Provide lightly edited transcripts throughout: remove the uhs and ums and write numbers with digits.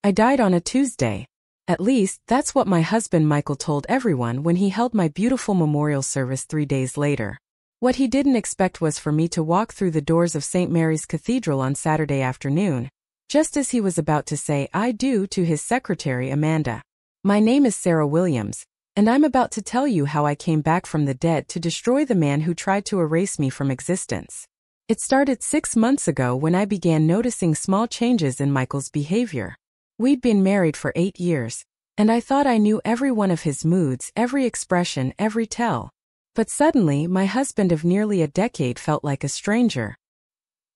I died on a Tuesday. At least, that's what my husband Michael told everyone when he held my beautiful memorial service 3 days later. What he didn't expect was for me to walk through the doors of St. Mary's Cathedral on Saturday afternoon, just as he was about to say I do to his secretary Amanda. My name is Sarah Williams, and I'm about to tell you how I came back from the dead to destroy the man who tried to erase me from existence. It started 6 months ago when I began noticing small changes in Michael's behavior. We'd been married for 8 years, and I thought I knew every one of his moods, every expression, every tell. But suddenly, my husband of nearly a decade felt like a stranger.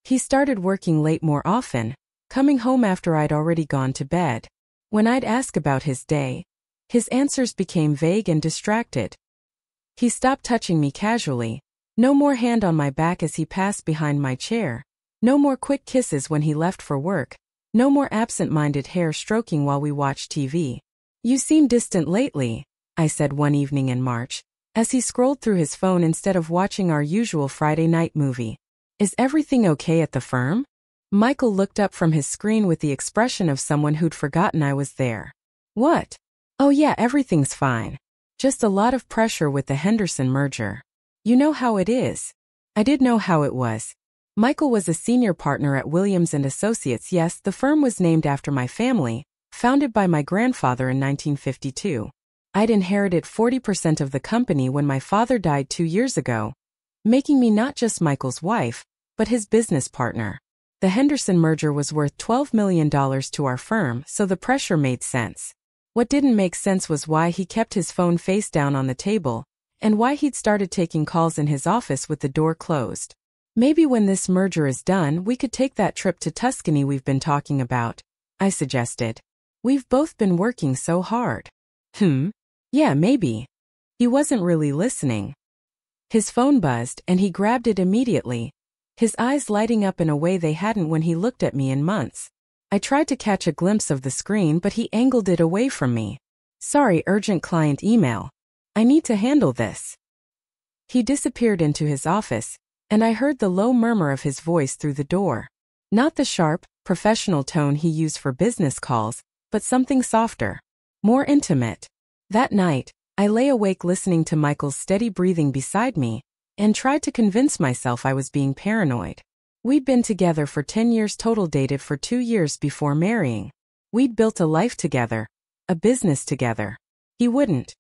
He started working late more often, coming home after I'd already gone to bed. When I'd ask about his day, his answers became vague and distracted. He stopped touching me casually. No more hand on my back as he passed behind my chair. No more quick kisses when he left for work. No more absent-minded hair stroking while we watched TV. You seem distant lately, I said one evening in March, as he scrolled through his phone instead of watching our usual Friday night movie. Is everything okay at the firm? Michael looked up from his screen with the expression of someone who'd forgotten I was there. What? Oh yeah, everything's fine. Just a lot of pressure with the Henderson merger. You know how it is. I did know how it was. Michael was a senior partner at Williams & Associates. Yes, the firm was named after my family, founded by my grandfather in 1952. I'd inherited 40% of the company when my father died 2 years ago, making me not just Michael's wife, but his business partner. The Henderson merger was worth $12 million to our firm, so the pressure made sense. What didn't make sense was why he kept his phone face down on the table, and why he'd started taking calls in his office with the door closed. Maybe when this merger is done, we could take that trip to Tuscany we've been talking about, I suggested. We've both been working so hard. Yeah, maybe. He wasn't really listening. His phone buzzed, and he grabbed it immediately, his eyes lighting up in a way they hadn't when he looked at me in months. I tried to catch a glimpse of the screen, but he angled it away from me. Sorry, urgent client email. I need to handle this. He disappeared into his office, and I heard the low murmur of his voice through the door. Not the sharp, professional tone he used for business calls, but something softer, more intimate. That night, I lay awake listening to Michael's steady breathing beside me, and tried to convince myself I was being paranoid. We'd been together for 10 years total, dated for 2 years before marrying. We'd built a life together, a business together. He wouldn't.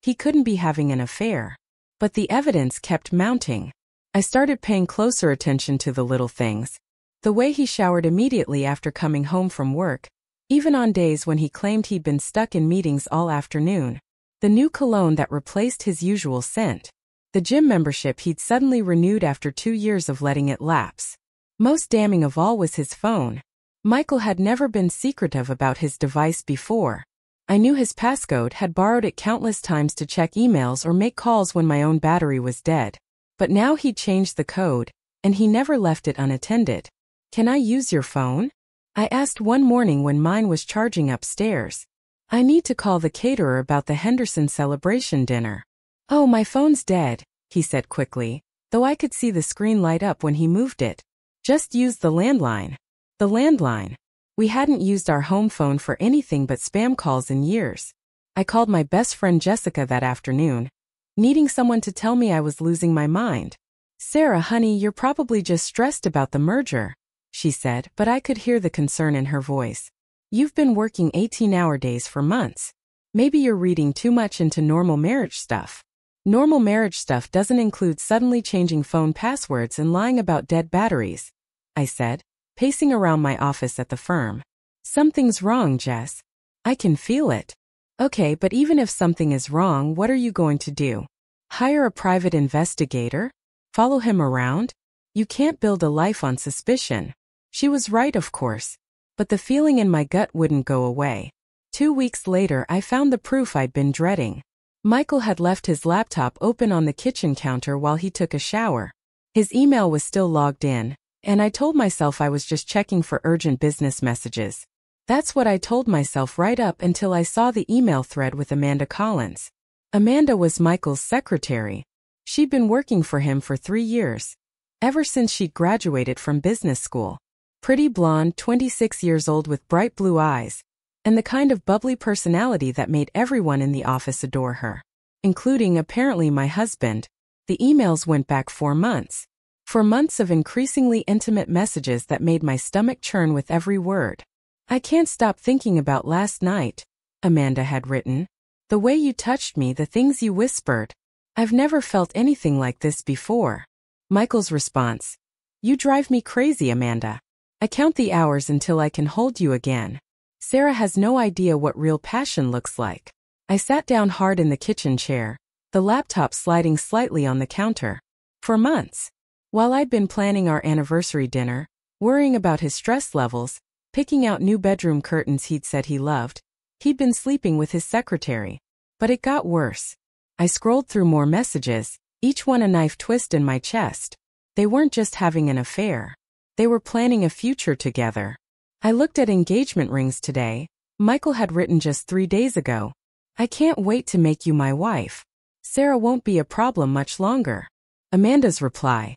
He couldn't be having an affair. But the evidence kept mounting. I started paying closer attention to the little things. The way he showered immediately after coming home from work, even on days when he claimed he'd been stuck in meetings all afternoon. The new cologne that replaced his usual scent. The gym membership he'd suddenly renewed after 2 years of letting it lapse. Most damning of all was his phone. Michael had never been secretive about his device before. I knew his passcode, had borrowed it countless times to check emails or make calls when my own battery was dead. But now he'd changed the code, and he never left it unattended. Can I use your phone? I asked one morning when mine was charging upstairs. I need to call the caterer about the Henderson celebration dinner. Oh, my phone's dead, he said quickly, though I could see the screen light up when he moved it. Just use the landline. The landline. We hadn't used our home phone for anything but spam calls in years. I called my best friend Jessica that afternoon, needing someone to tell me I was losing my mind. Sarah, honey, you're probably just stressed about the merger, she said, but I could hear the concern in her voice. You've been working 18-hour days for months. Maybe you're reading too much into normal marriage stuff. Normal marriage stuff doesn't include suddenly changing phone passwords and lying about dead batteries, I said, pacing around my office at the firm. Something's wrong, Jess. I can feel it. Okay, but even if something is wrong, what are you going to do? Hire a private investigator? Follow him around? You can't build a life on suspicion. She was right, of course. But the feeling in my gut wouldn't go away. 2 weeks later, I found the proof I'd been dreading. Michael had left his laptop open on the kitchen counter while he took a shower. His email was still logged in, and I told myself I was just checking for urgent business messages. That's what I told myself right up until I saw the email thread with Amanda Collins. Amanda was Michael's secretary. She'd been working for him for 3 years, ever since she'd graduated from business school. Pretty blonde, 26 years old with bright blue eyes, and the kind of bubbly personality that made everyone in the office adore her, including apparently my husband. The emails went back 4 months. 4 months of increasingly intimate messages that made my stomach churn with every word. "I can't stop thinking about last night," Amanda had written. "The way you touched me, the things you whispered. I've never felt anything like this before." Michael's response: "You drive me crazy, Amanda. I count the hours until I can hold you again. Sarah has no idea what real passion looks like." I sat down hard in the kitchen chair, the laptop sliding slightly on the counter. For months, while I'd been planning our anniversary dinner, worrying about his stress levels, picking out new bedroom curtains he'd said he loved, he'd been sleeping with his secretary. But it got worse. I scrolled through more messages, each one a knife twist in my chest. They weren't just having an affair. They were planning a future together. "I looked at engagement rings today," Michael had written just 3 days ago. "I can't wait to make you my wife. Sarah won't be a problem much longer." Amanda's reply: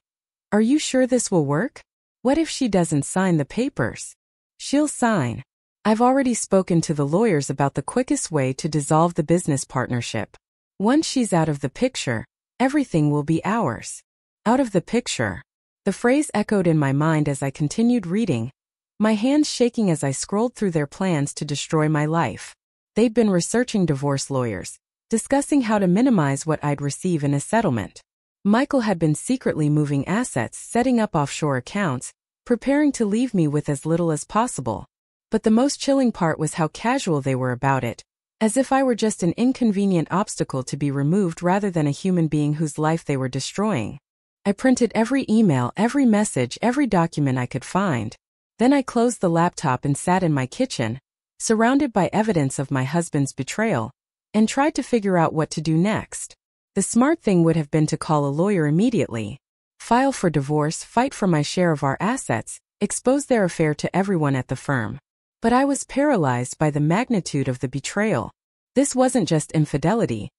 "Are you sure this will work? What if she doesn't sign the papers?" "She'll sign. I've already spoken to the lawyers about the quickest way to dissolve the business partnership. Once she's out of the picture, everything will be ours." Out of the picture. The phrase echoed in my mind as I continued reading, my hands shaking as I scrolled through their plans to destroy my life. They'd been researching divorce lawyers, discussing how to minimize what I'd receive in a settlement. Michael had been secretly moving assets, setting up offshore accounts, preparing to leave me with as little as possible. But the most chilling part was how casual they were about it, as if I were just an inconvenient obstacle to be removed rather than a human being whose life they were destroying. I printed every email, every message, every document I could find. Then I closed the laptop and sat in my kitchen, surrounded by evidence of my husband's betrayal, and tried to figure out what to do next. The smart thing would have been to call a lawyer immediately, file for divorce, fight for my share of our assets, expose their affair to everyone at the firm. But I was paralyzed by the magnitude of the betrayal. This wasn't just infidelity.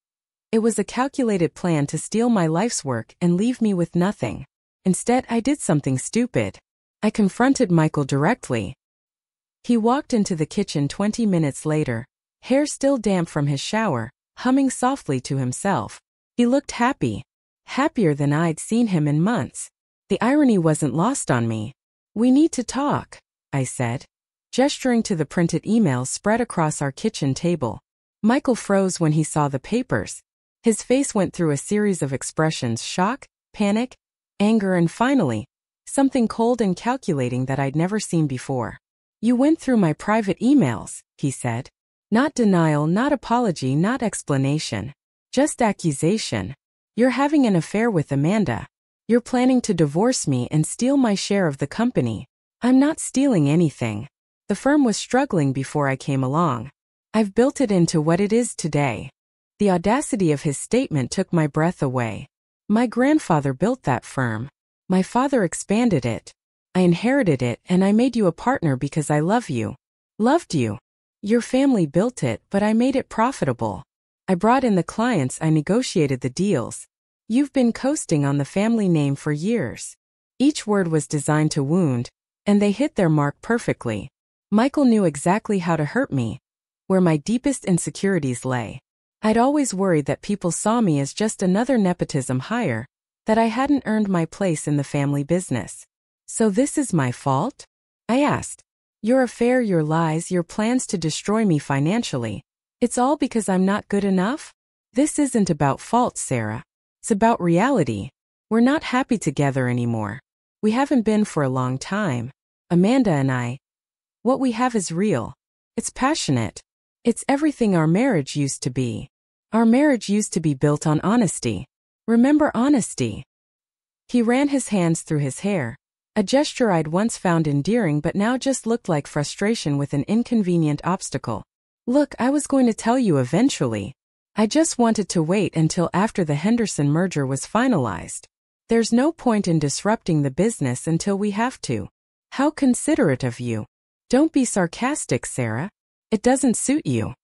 It was a calculated plan to steal my life's work and leave me with nothing. Instead, I did something stupid. I confronted Michael directly. He walked into the kitchen 20 minutes later, hair still damp from his shower, humming softly to himself. He looked happy. Happier than I'd seen him in months. The irony wasn't lost on me. "We need to talk," I said, gesturing to the printed emails spread across our kitchen table. Michael froze when he saw the papers. His face went through a series of expressions: shock, panic, anger, and finally, something cold and calculating that I'd never seen before. "You went through my private emails," he said. "Not denial, not apology, not explanation. Just accusation. You're having an affair with Amanda. You're planning to divorce me and steal my share of the company." "I'm not stealing anything. The firm was struggling before I came along. I've built it into what it is today." The audacity of his statement took my breath away. My grandfather built that firm. My father expanded it. I inherited it, and I made you a partner because I love you. Loved you. Your family built it, but I made it profitable. I brought in the clients, I negotiated the deals. You've been coasting on the family name for years. Each word was designed to wound, and they hit their mark perfectly. Michael knew exactly how to hurt me, where my deepest insecurities lay. I'd always worried that people saw me as just another nepotism hire, that I hadn't earned my place in the family business. "So this is my fault?" I asked. "Your affair, your lies, your plans to destroy me financially. It's all because I'm not good enough?" "This isn't about fault, Sarah. It's about reality. We're not happy together anymore. We haven't been for a long time. Amanda and I. What we have is real. It's passionate. It's everything our marriage used to be. Our marriage used to be built on honesty. Remember honesty?" He ran his hands through his hair, a gesture I'd once found endearing but now just looked like frustration with an inconvenient obstacle. "Look, I was going to tell you eventually. I just wanted to wait until after the Henderson merger was finalized. There's no point in disrupting the business until we have to." "How considerate of you. Don't be sarcastic, Sarah. It doesn't suit you."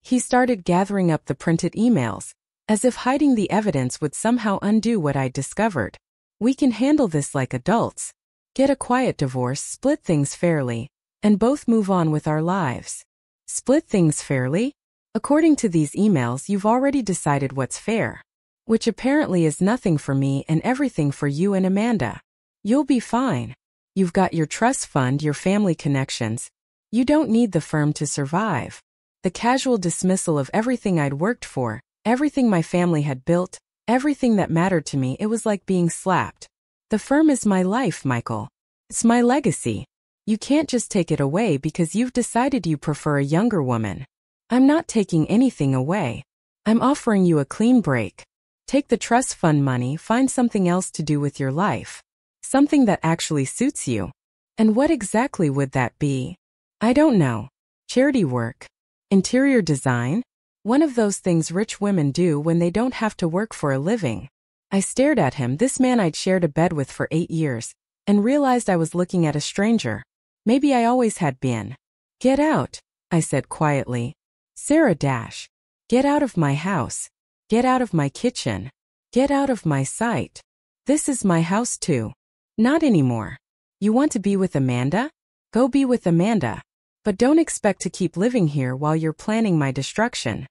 He started gathering up the printed emails, as if hiding the evidence would somehow undo what I'd discovered. "We can handle this like adults. Get a quiet divorce, split things fairly, and both move on with our lives." Split things fairly? According to these emails, you've already decided what's fair. Which apparently is nothing for me and everything for you and Amanda. You'll be fine. You've got your trust fund, your family connections. You don't need the firm to survive. The casual dismissal of everything I'd worked for, everything my family had built, everything that mattered to me, it was like being slapped. The firm is my life, Michael. It's my legacy. You can't just take it away because you've decided you prefer a younger woman. I'm not taking anything away. I'm offering you a clean break. Take the trust fund money, find something else to do with your life. Something that actually suits you. And what exactly would that be? I don't know. Charity work? Interior design? One of those things rich women do when they don't have to work for a living. I stared at him, this man I'd shared a bed with for 8 years, and realized I was looking at a stranger. Maybe I always had been. Get out, I said quietly. Sarah Dash. Get out of my house. Get out of my kitchen. Get out of my sight. This is my house too. Not anymore. You want to be with Amanda? Go be with Amanda. But don't expect to keep living here while you're planning my destruction.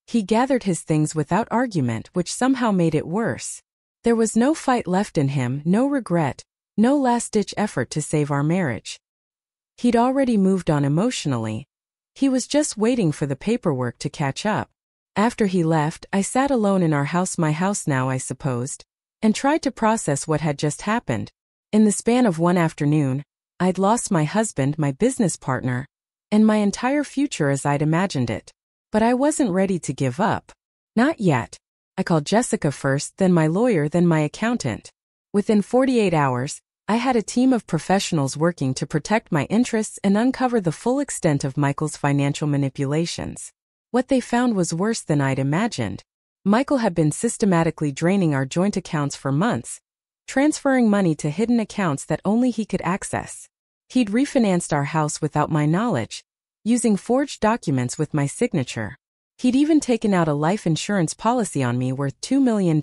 He gathered his things without argument, which somehow made it worse. There was no fight left in him, no regret, no last-ditch effort to save our marriage. He'd already moved on emotionally. He was just waiting for the paperwork to catch up. After he left, I sat alone in our house, my house now I supposed, and tried to process what had just happened. In the span of one afternoon, I'd lost my husband, my business partner, and my entire future as I'd imagined it. But I wasn't ready to give up. Not yet. I called Jessica first, then my lawyer, then my accountant. Within 48 hours, I had a team of professionals working to protect my interests and uncover the full extent of Michael's financial manipulations. What they found was worse than I'd imagined. Michael had been systematically draining our joint accounts for months, transferring money to hidden accounts that only he could access. He'd refinanced our house without my knowledge, using forged documents with my signature. He'd even taken out a life insurance policy on me worth $2 million,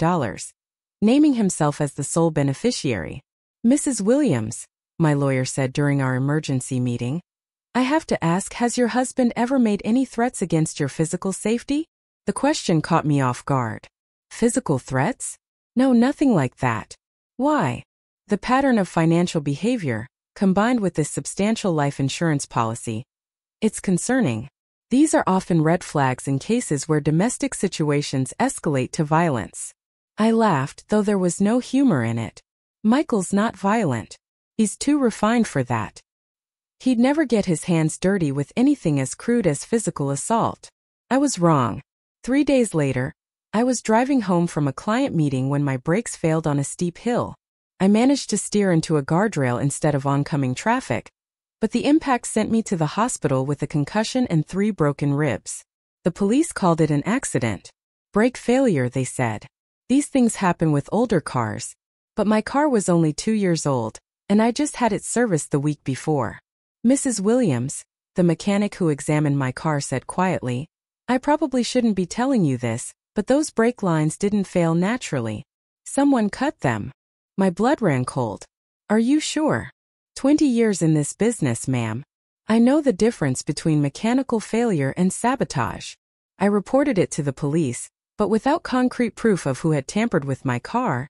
naming himself as the sole beneficiary. Mrs. Williams, my lawyer said during our emergency meeting, I have to ask, has your husband ever made any threats against your physical safety? The question caught me off guard. Physical threats? No, nothing like that. Why? The pattern of financial behavior, combined with this substantial life insurance policy, it's concerning. These are often red flags in cases where domestic situations escalate to violence. I laughed, though there was no humor in it. Michael's not violent. He's too refined for that. He'd never get his hands dirty with anything as crude as physical assault. I was wrong. 3 days later, I was driving home from a client meeting when my brakes failed on a steep hill. I managed to steer into a guardrail instead of oncoming traffic, but the impact sent me to the hospital with a concussion and 3 broken ribs. The police called it an accident. Brake failure, they said. These things happen with older cars, but my car was only 2 years old, and I just had it serviced the week before. Mrs. Williams, the mechanic who examined my car, said quietly, I probably shouldn't be telling you this, but those brake lines didn't fail naturally. Someone cut them. My blood ran cold. Are you sure? 20 years in this business, ma'am. I know the difference between mechanical failure and sabotage. I reported it to the police, but without concrete proof of who had tampered with my car,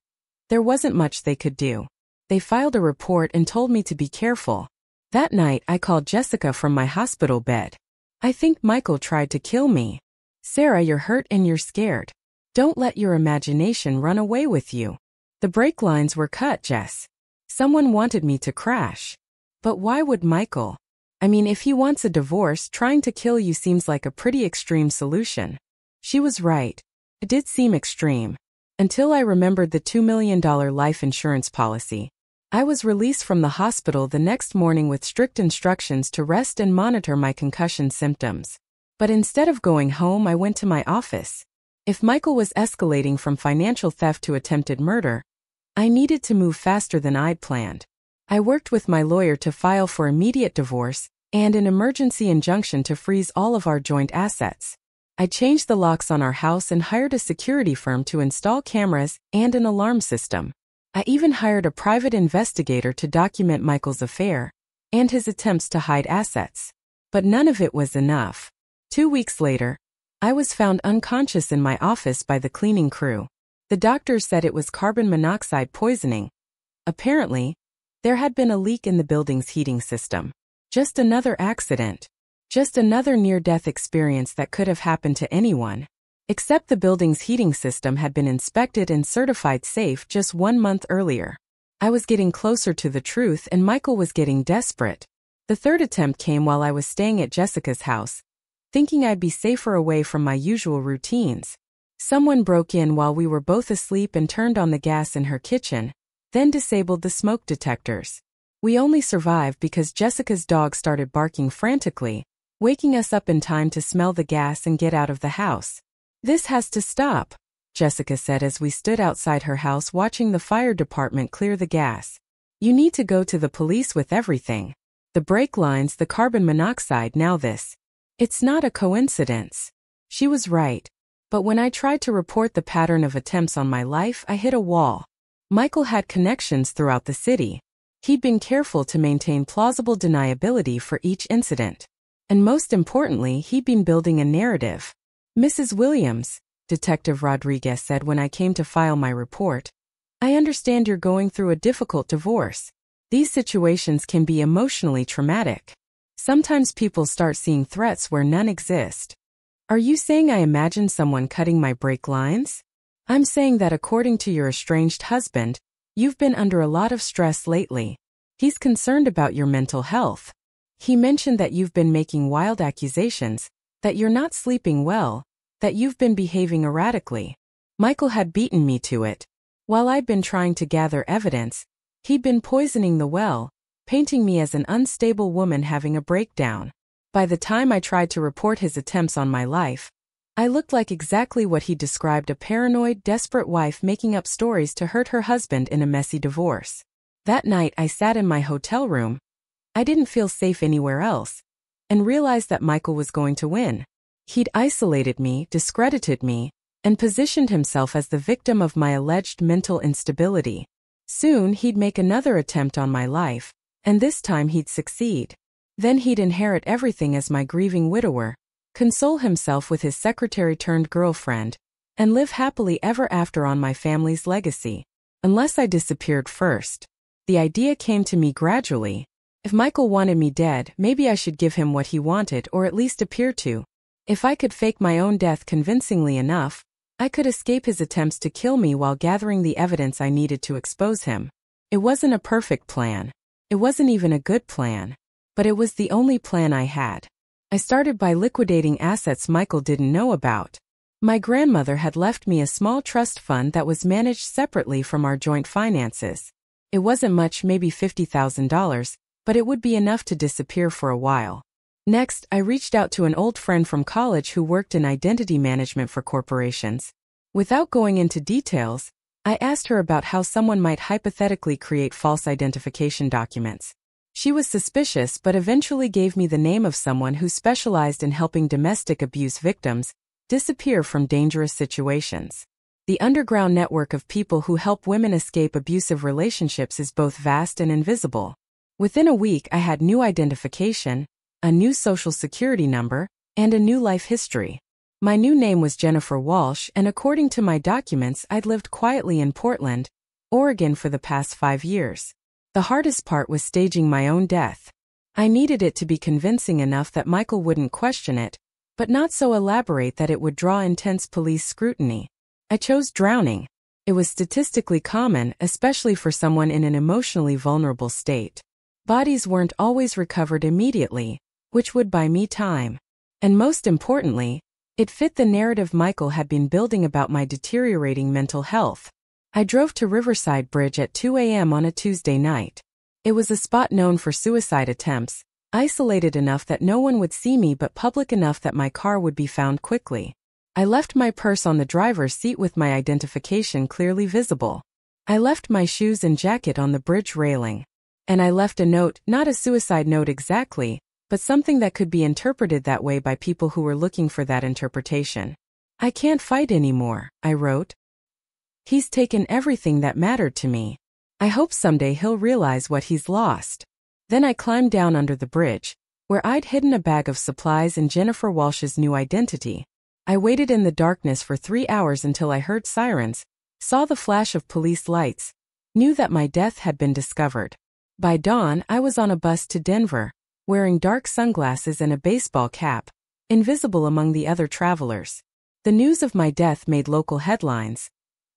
there wasn't much they could do. They filed a report and told me to be careful. That night, I called Jessica from my hospital bed. I think Michael tried to kill me. Sarah, you're hurt and you're scared. Don't let your imagination run away with you. The brake lines were cut, Jess. Someone wanted me to crash. But why would Michael? I mean, if he wants a divorce, trying to kill you seems like a pretty extreme solution. She was right. It did seem extreme. Until I remembered the $2 million life insurance policy. I was released from the hospital the next morning with strict instructions to rest and monitor my concussion symptoms. But instead of going home, I went to my office. If Michael was escalating from financial theft to attempted murder, I needed to move faster than I'd planned. I worked with my lawyer to file for immediate divorce and an emergency injunction to freeze all of our joint assets. I changed the locks on our house and hired a security firm to install cameras and an alarm system. I even hired a private investigator to document Michael's affair and his attempts to hide assets. But none of it was enough. 2 weeks later, I was found unconscious in my office by the cleaning crew. The doctors said it was carbon monoxide poisoning. Apparently, there had been a leak in the building's heating system. Just another accident. Just another near-death experience that could have happened to anyone. Except the building's heating system had been inspected and certified safe just 1 month earlier. I was getting closer to the truth and Michael was getting desperate. The third attempt came while I was staying at Jessica's house, thinking I'd be safer away from my usual routines. Someone broke in while we were both asleep and turned on the gas in her kitchen, then disabled the smoke detectors. We only survived because Jessica's dog started barking frantically, waking us up in time to smell the gas and get out of the house. "This has to stop," Jessica said as we stood outside her house watching the fire department clear the gas. "You need to go to the police with everything. The brake lines, the carbon monoxide, now this. It's not a coincidence." She was right. But when I tried to report the pattern of attempts on my life, I hit a wall. Michael had connections throughout the city. He'd been careful to maintain plausible deniability for each incident. And most importantly, he'd been building a narrative. "Mrs. Williams," Detective Rodriguez said when I came to file my report, "I understand you're going through a difficult divorce. These situations can be emotionally traumatic. Sometimes people start seeing threats where none exist." "Are you saying I imagine someone cutting my brake lines?" "I'm saying that according to your estranged husband, you've been under a lot of stress lately. He's concerned about your mental health. He mentioned that you've been making wild accusations, that you're not sleeping well, that you've been behaving erratically." Michael had beaten me to it. While I'd been trying to gather evidence, he'd been poisoning the well, painting me as an unstable woman having a breakdown. By the time I tried to report his attempts on my life, I looked like exactly what he described: a paranoid, desperate wife making up stories to hurt her husband in a messy divorce. That night I sat in my hotel room. I didn't feel safe anywhere else, and realized that Michael was going to win. He'd isolated me, discredited me, and positioned himself as the victim of my alleged mental instability. Soon he'd make another attempt on my life, and this time he'd succeed. Then he'd inherit everything as my grieving widower, console himself with his secretary-turned-girlfriend, and live happily ever after on my family's legacy. Unless I disappeared first. The idea came to me gradually. If Michael wanted me dead, maybe I should give him what he wanted, or at least appear to. If I could fake my own death convincingly enough, I could escape his attempts to kill me while gathering the evidence I needed to expose him. It wasn't a perfect plan. It wasn't even a good plan. But it was the only plan I had. I started by liquidating assets Michael didn't know about. My grandmother had left me a small trust fund that was managed separately from our joint finances. It wasn't much, maybe $50,000, but it would be enough to disappear for a while. Next, I reached out to an old friend from college who worked in identity management for corporations. Without going into details, I asked her about how someone might hypothetically create false identification documents. She was suspicious but eventually gave me the name of someone who specialized in helping domestic abuse victims disappear from dangerous situations. The underground network of people who help women escape abusive relationships is both vast and invisible. Within a week, I had new identification, a new social security number, and a new life history. My new name was Jennifer Walsh, and according to my documents, I'd lived quietly in Portland, Oregon for the past 5 years. The hardest part was staging my own death. I needed it to be convincing enough that Michael wouldn't question it, but not so elaborate that it would draw intense police scrutiny. I chose drowning. It was statistically common, especially for someone in an emotionally vulnerable state. Bodies weren't always recovered immediately, which would buy me time. And most importantly, it fit the narrative Michael had been building about my deteriorating mental health. I drove to Riverside Bridge at 2 a.m. on a Tuesday night. It was a spot known for suicide attempts, isolated enough that no one would see me but public enough that my car would be found quickly. I left my purse on the driver's seat with my identification clearly visible. I left my shoes and jacket on the bridge railing. And I left a note, not a suicide note exactly, but something that could be interpreted that way by people who were looking for that interpretation. "I can't fight anymore," I wrote. "He's taken everything that mattered to me. I hope someday he'll realize what he's lost." Then I climbed down under the bridge, where I'd hidden a bag of supplies in Jennifer Walsh's new identity. I waited in the darkness for 3 hours until I heard sirens, saw the flash of police lights, knew that my death had been discovered. By dawn, I was on a bus to Denver, wearing dark sunglasses and a baseball cap, invisible among the other travelers. The news of my death made local headlines.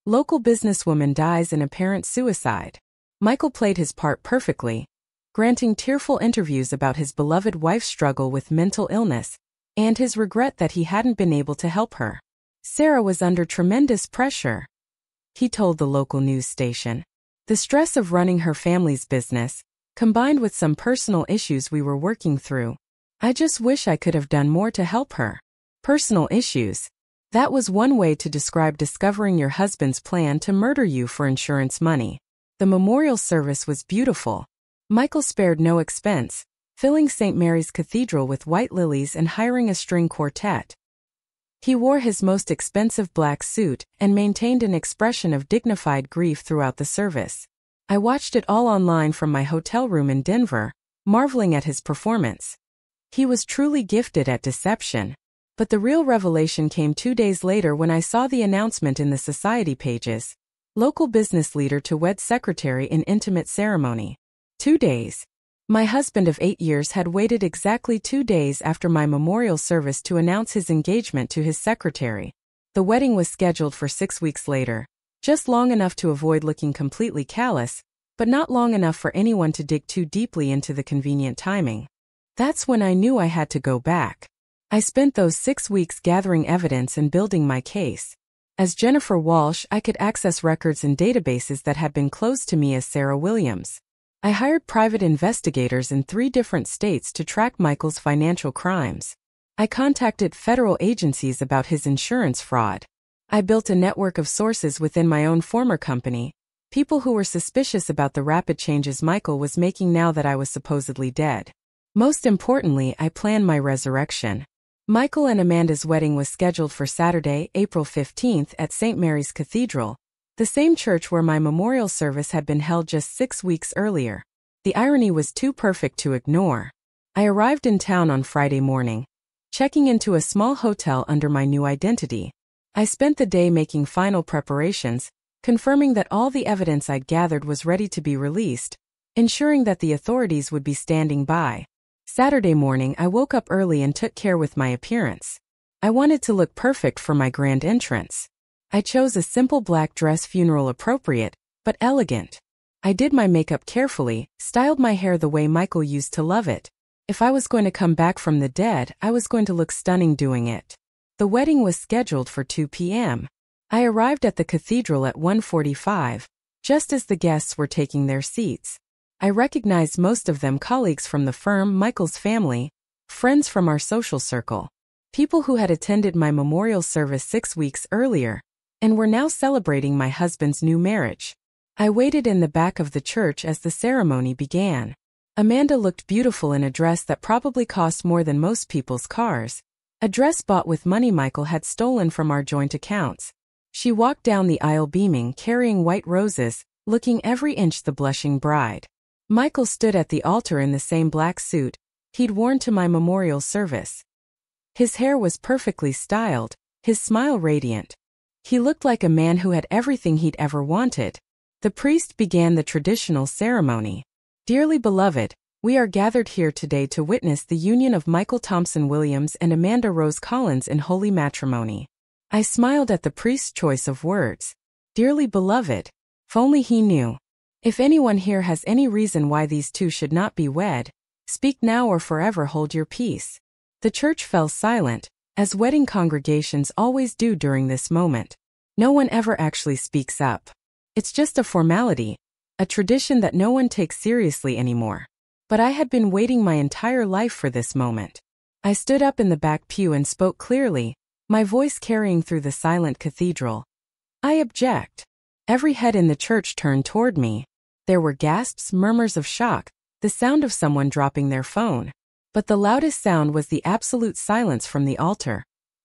Local businesswoman dies in apparent suicide. Michael played his part perfectly, granting tearful interviews about his beloved wife's struggle with mental illness and his regret that he hadn't been able to help her. Sarah was under tremendous pressure, he told the local news station. The stress of running her family's business, combined with some personal issues we were working through. I just wish I could have done more to help her. Personal issues. That was one way to describe discovering your husband's plan to murder you for insurance money. The memorial service was beautiful. Michael spared no expense, filling St. Mary's Cathedral with white lilies and hiring a string quartet. He wore his most expensive black suit and maintained an expression of dignified grief throughout the service. I watched it all online from my hotel room in Denver, marveling at his performance. He was truly gifted at deception. But the real revelation came 2 days later when I saw the announcement in the society pages. Local business leader to wed secretary in intimate ceremony. 2 days. My husband of 8 years had waited exactly 2 days after my memorial service to announce his engagement to his secretary. The wedding was scheduled for 6 weeks later, just long enough to avoid looking completely callous, but not long enough for anyone to dig too deeply into the convenient timing. That's when I knew I had to go back. I spent those 6 weeks gathering evidence and building my case. As Jennifer Walsh, I could access records and databases that had been closed to me as Sarah Williams. I hired private investigators in 3 different states to track Michael's financial crimes. I contacted federal agencies about his insurance fraud. I built a network of sources within my own former company, people who were suspicious about the rapid changes Michael was making now that I was supposedly dead. Most importantly, I planned my resurrection. Michael and Amanda's wedding was scheduled for Saturday, April 15th at St. Mary's Cathedral, the same church where my memorial service had been held just 6 weeks earlier. The irony was too perfect to ignore. I arrived in town on Friday morning, checking into a small hotel under my new identity. I spent the day making final preparations, confirming that all the evidence I'd gathered was ready to be released, ensuring that the authorities would be standing by. Saturday morning, I woke up early and took care with my appearance. I wanted to look perfect for my grand entrance. I chose a simple black dress, funeral appropriate, but elegant. I did my makeup carefully, styled my hair the way Michael used to love it. If I was going to come back from the dead, I was going to look stunning doing it. The wedding was scheduled for 2 p.m. I arrived at the cathedral at 1:45, just as the guests were taking their seats. I recognized most of them colleagues from the firm, Michael's family, friends from our social circle, people who had attended my memorial service 6 weeks earlier, and were now celebrating my husband's new marriage. I waited in the back of the church as the ceremony began. Amanda looked beautiful in a dress that probably cost more than most people's cars, a dress bought with money Michael had stolen from our joint accounts. She walked down the aisle beaming, carrying white roses, looking every inch the blushing bride. Michael stood at the altar in the same black suit he'd worn to my memorial service. His hair was perfectly styled, his smile radiant. He looked like a man who had everything he'd ever wanted. The priest began the traditional ceremony. Dearly beloved, we are gathered here today to witness the union of Michael Thompson Williams and Amanda Rose Collins in holy matrimony. I smiled at the priest's choice of words. Dearly beloved. If only he knew. If anyone here has any reason why these two should not be wed, speak now or forever hold your peace. The church fell silent, as wedding congregations always do during this moment. No one ever actually speaks up. It's just a formality, a tradition that no one takes seriously anymore. But I had been waiting my entire life for this moment. I stood up in the back pew and spoke clearly, my voice carrying through the silent cathedral. I object. Every head in the church turned toward me. There were gasps, murmurs of shock, the sound of someone dropping their phone. But the loudest sound was the absolute silence from the altar,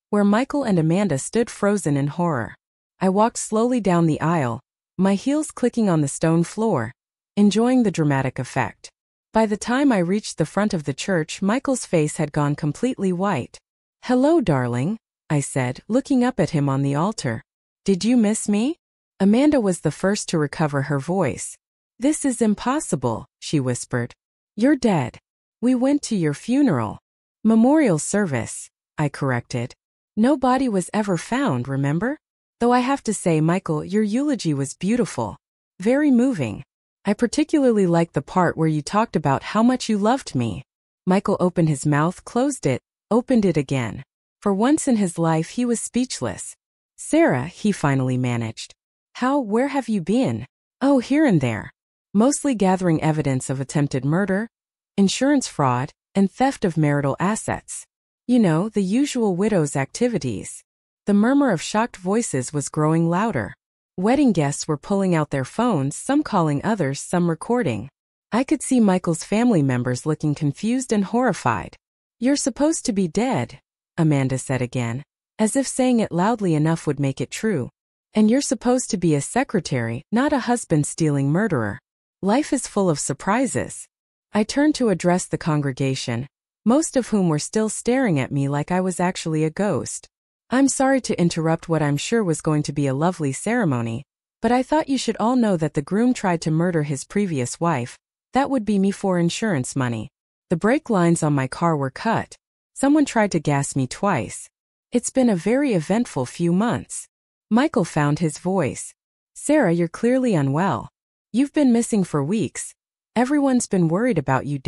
where Michael and Amanda stood frozen in horror. I walked slowly down the aisle, my heels clicking on the stone floor, enjoying the dramatic effect. By the time I reached the front of the church, Michael's face had gone completely white. "Hello, darling," I said, looking up at him on the altar. "Did you miss me?" Amanda was the first to recover her voice. "This is impossible," she whispered. "You're dead. We went to your funeral." "Memorial service," I corrected. "No body was ever found, remember? Though I have to say, Michael, your eulogy was beautiful. Very moving. I particularly liked the part where you talked about how much you loved me." Michael opened his mouth, closed it, opened it again. For once in his life he was speechless. "Sarah," he finally managed. Where have you been?" "Oh, here and there. Mostly gathering evidence of attempted murder, insurance fraud, and theft of marital assets. You know, the usual widow's activities." The murmur of shocked voices was growing louder. Wedding guests were pulling out their phones, some calling others, some recording. I could see Michael's family members looking confused and horrified. "You're supposed to be dead," Amanda said again, as if saying it loudly enough would make it true. "And you're supposed to be a secretary, not a husband-stealing murderer. Life is full of surprises." I turned to address the congregation, most of whom were still staring at me like I was actually a ghost. "I'm sorry to interrupt what I'm sure was going to be a lovely ceremony, but I thought you should all know that the groom tried to murder his previous wife. That would be me for insurance money. The brake lines on my car were cut. Someone tried to gas me twice. It's been a very eventful few months." Michael found his voice. "Sarah, you're clearly unwell. You've been missing for weeks. Everyone's been worried about you.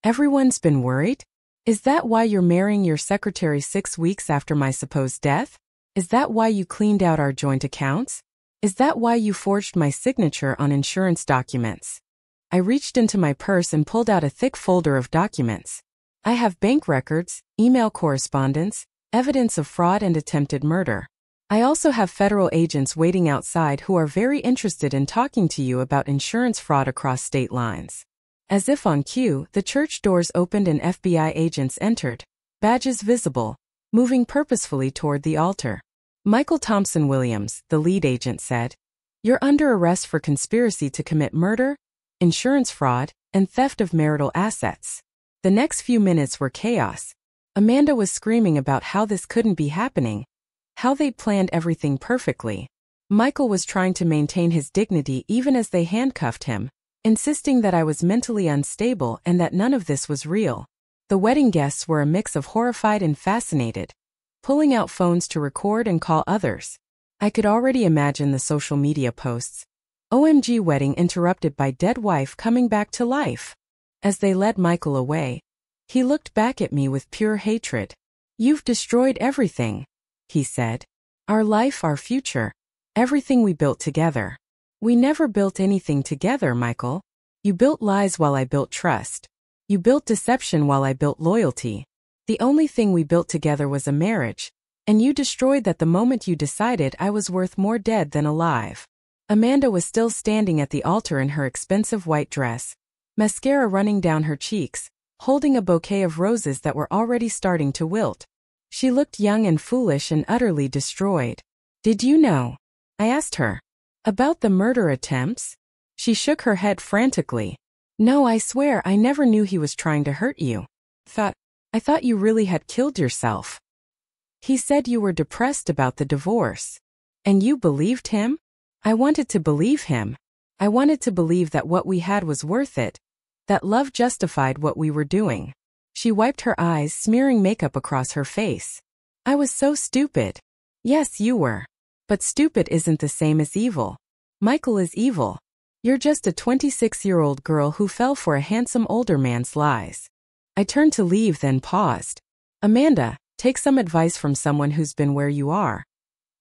Everyone's been worried? Is that why you're marrying your secretary 6 weeks after my supposed death? Is that why you cleaned out our joint accounts? Is that why you forged my signature on insurance documents?" I reached into my purse and pulled out a thick folder of documents. I have bank records, email correspondence, evidence of fraud and attempted murder. I also have federal agents waiting outside who are very interested in talking to you about insurance fraud across state lines. As if on cue, the church doors opened and FBI agents entered, badges visible, moving purposefully toward the altar. "Michael Thompson Williams," the lead agent said, "you're under arrest for conspiracy to commit murder, insurance fraud, and theft of marital assets." The next few minutes were chaos. Amanda was screaming about how this couldn't be happening, how they'd planned everything perfectly. Michael was trying to maintain his dignity even as they handcuffed him, insisting that I was mentally unstable and that none of this was real. The wedding guests were a mix of horrified and fascinated, pulling out phones to record and call others. I could already imagine the social media posts. "OMG wedding interrupted by dead wife coming back to life." As they led Michael away, he looked back at me with pure hatred. "You've destroyed everything," he said. "Our life, our future, everything we built together." "We never built anything together, Michael. You built lies while I built trust. You built deception while I built loyalty. The only thing we built together was a marriage, and you destroyed that the moment you decided I was worth more dead than alive." Amanda was still standing at the altar in her expensive white dress, mascara running down her cheeks, holding a bouquet of roses that were already starting to wilt. She looked young and foolish and utterly destroyed. "Did you know?" I asked her. "About the murder attempts?" She shook her head frantically. "No, I swear I never knew he was trying to hurt you. I thought you really had killed yourself." "He said you were depressed about the divorce. And you believed him?" "I wanted to believe him. I wanted to believe that what we had was worth it, that love justified what we were doing." She wiped her eyes, smearing makeup across her face. "I was so stupid." "Yes, you were. But stupid isn't the same as evil. Michael is evil. You're just a 26-year-old girl who fell for a handsome older man's lies." I turned to leave, then paused. "Amanda, take some advice from someone who's been where you are.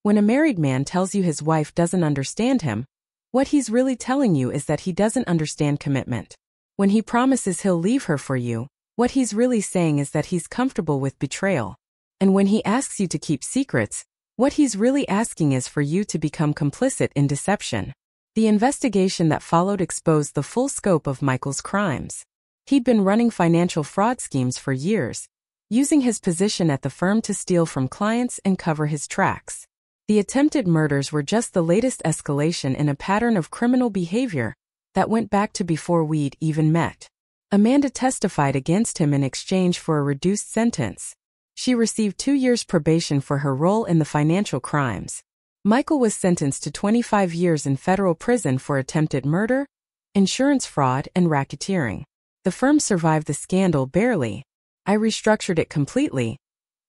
When a married man tells you his wife doesn't understand him, what he's really telling you is that he doesn't understand commitment. When he promises he'll leave her for you, what he's really saying is that he's comfortable with betrayal. And when he asks you to keep secrets, what he's really asking is for you to become complicit in deception." The investigation that followed exposed the full scope of Michael's crimes. He'd been running financial fraud schemes for years, using his position at the firm to steal from clients and cover his tracks. The attempted murders were just the latest escalation in a pattern of criminal behavior that went back to before we'd even met. Amanda testified against him in exchange for a reduced sentence. She received 2 years probation for her role in the financial crimes. Michael was sentenced to 25 years in federal prison for attempted murder, insurance fraud, and racketeering. The firm survived the scandal barely. I restructured it completely,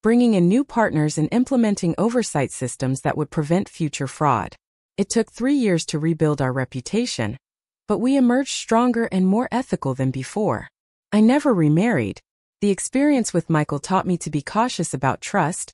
bringing in new partners and implementing oversight systems that would prevent future fraud. It took 3 years to rebuild our reputation, but we emerged stronger and more ethical than before. I never remarried. The experience with Michael taught me to be cautious about trust,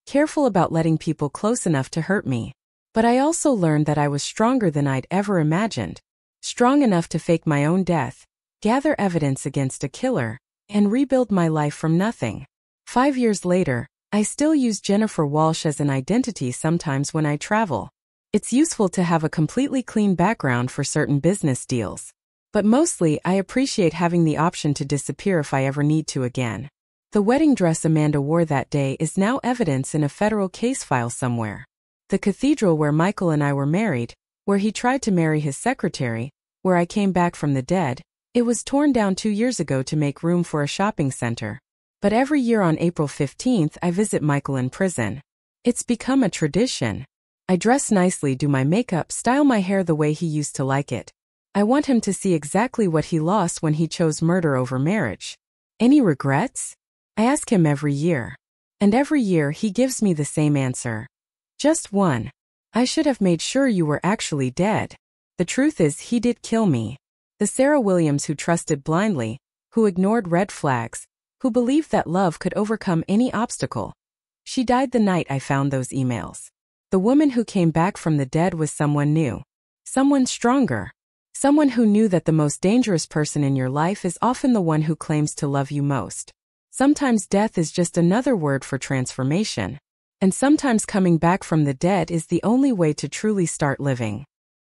careful about letting people close enough to hurt me. But I also learned that I was stronger than I'd ever imagined. Strong enough to fake my own death, gather evidence against a killer, and rebuild my life from nothing. 5 years later, I still use Jennifer Walsh as an identity sometimes when I travel. It's useful to have a completely clean background for certain business deals. But mostly, I appreciate having the option to disappear if I ever need to again. The wedding dress Amanda wore that day is now evidence in a federal case file somewhere. The cathedral where Michael and I were married, where he tried to marry his secretary, where I came back from the dead, it was torn down 2 years ago to make room for a shopping center. But every year on April 15th, I visit Michael in prison. It's become a tradition. I dress nicely, do my makeup, style my hair the way he used to like it. I want him to see exactly what he lost when he chose murder over marriage. Any regrets? I ask him every year. And every year he gives me the same answer. Just one. I should have made sure you were actually dead. The truth is, he did kill me. The Sarah Williams who trusted blindly, who ignored red flags, who believed that love could overcome any obstacle. She died the night I found those emails. The woman who came back from the dead was someone new. Someone stronger. Someone who knew that the most dangerous person in your life is often the one who claims to love you most. Sometimes death is just another word for transformation. And sometimes coming back from the dead is the only way to truly start living.